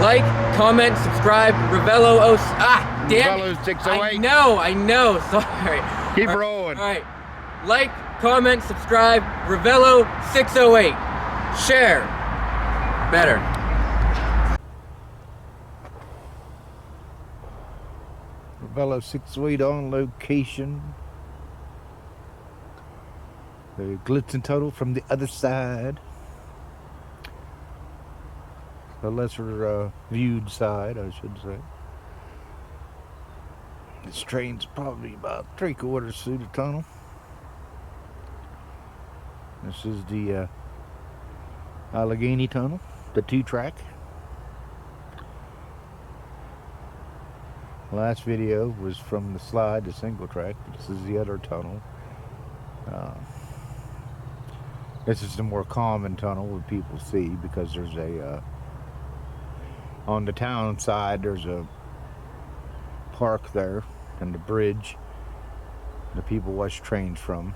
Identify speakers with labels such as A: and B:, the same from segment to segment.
A: like, comment, subscribe. Ravello, damn
B: Ravello
A: it.
B: 608.
A: I know. Sorry.
B: Keep rolling.
A: All right. Like, comment, subscribe. Ravello 608. Share. Better.
B: Ravello 608 on location. The Gallitzin tunnel from the other side. The lesser viewed side, I should say. This train's probably about 3/4 through the tunnel. This is the Allegheny Tunnel, the 2-track. Last video was from the slide, the single track. This is the other tunnel. This is the more common tunnel that people see because there's a on the town side there's a park there and the bridge that people watch trains from.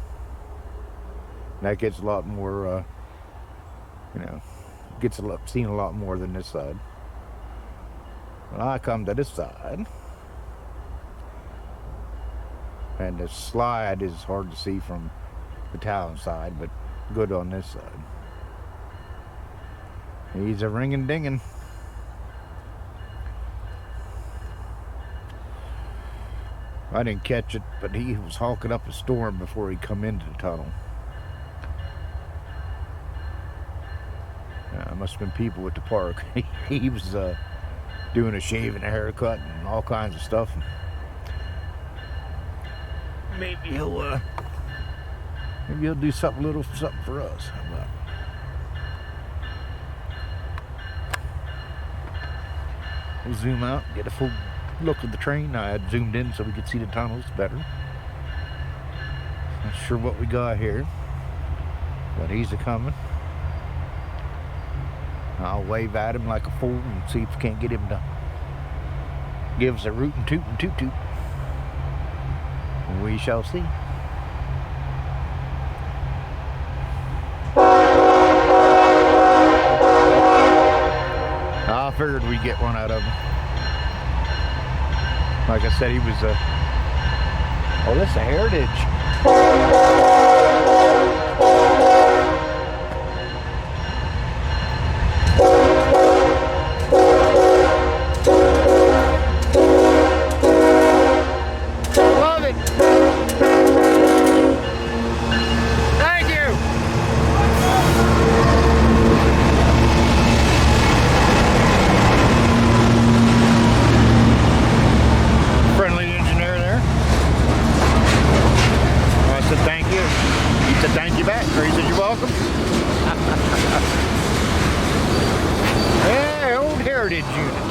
B: That gets a lot more, seen a lot more than this side. When I come to this side, and the slide is hard to see from the town side, but good on this side. He's a ringing dinging. I didn't catch it, but he was hawking up a storm before he come into the tunnel. Must have been people at the park. He was doing a shave and a haircut and all kinds of stuff. Maybe he'll do something for us. How about it? We'll zoom out, get a full look of the train. I had zoomed in so we could see the tunnels better. Not sure what we got here, but he's a-coming. I'll wave at him like a fool and see if we can't get him to give us a rootin' tootin' toot toot. We shall see. I figured we'd get one out of him. Like I said, he was oh, that's a Heritage. Love it. Thank you. Friendly engineer there. I said thank you. He said thank you back. Or he said you're welcome. Hey, old Heritage unit.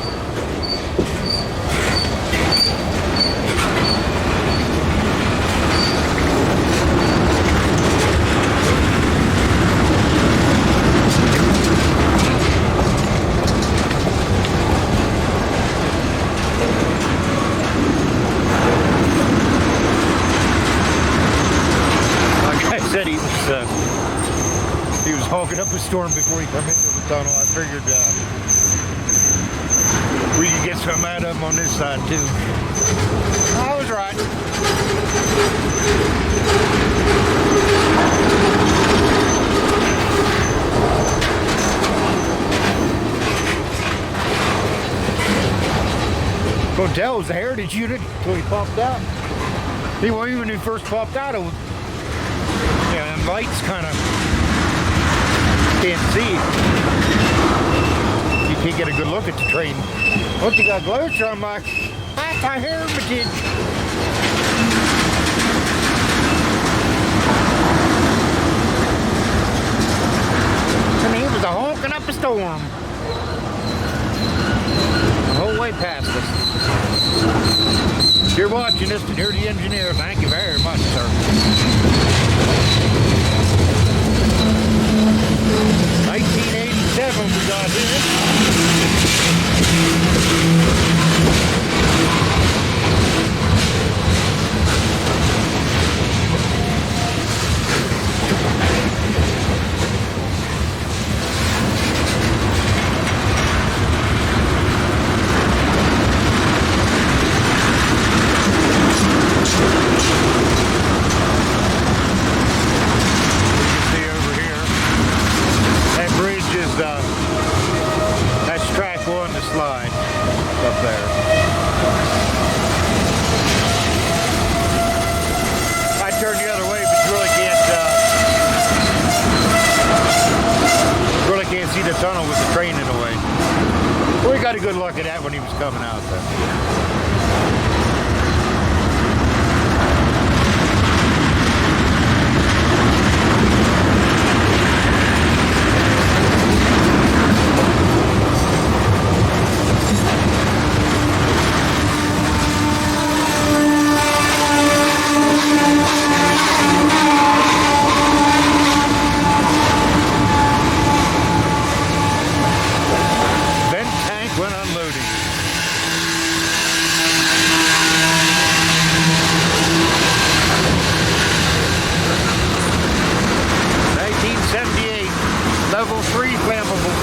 B: Said he was hawking up a storm before he come into the tunnel. I figured we could get some out of him on this side too. I was right. Couldn't tell it was a Heritage unit until he popped out. Well, even when he first popped out, it was, yeah, and lights kind of can't see. You can't get a good look at the train. Once you got glare, I'm like, that's a Heritage. And he was honking up a storm the whole way past us. If you're watching this and you're the engineer, thank you very much, sir. 1987 we got here. tunnel with the train in the way. We got a good look at that when he was coming out though. When unloading. (1978) level 3 flammable.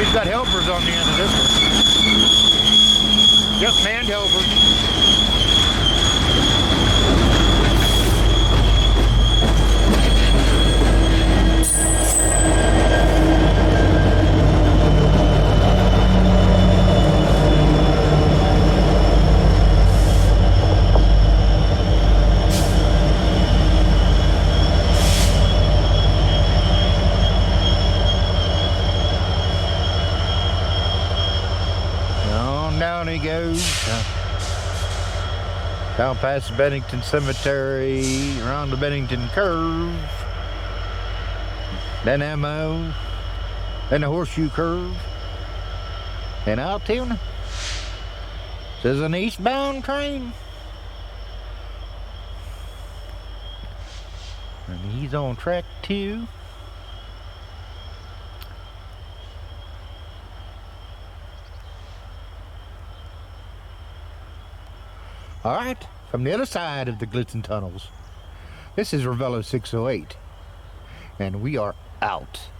B: He's got helpers on the end of this one. Just manned helpers. Down he goes, down past the Bennington Cemetery, around the Bennington Curve, then MO, then the Horseshoe Curve, and out to this is an eastbound train, and he's on track 2. All right, from the other side of the Gallitzin tunnels, this is Ravello 608, and we are out.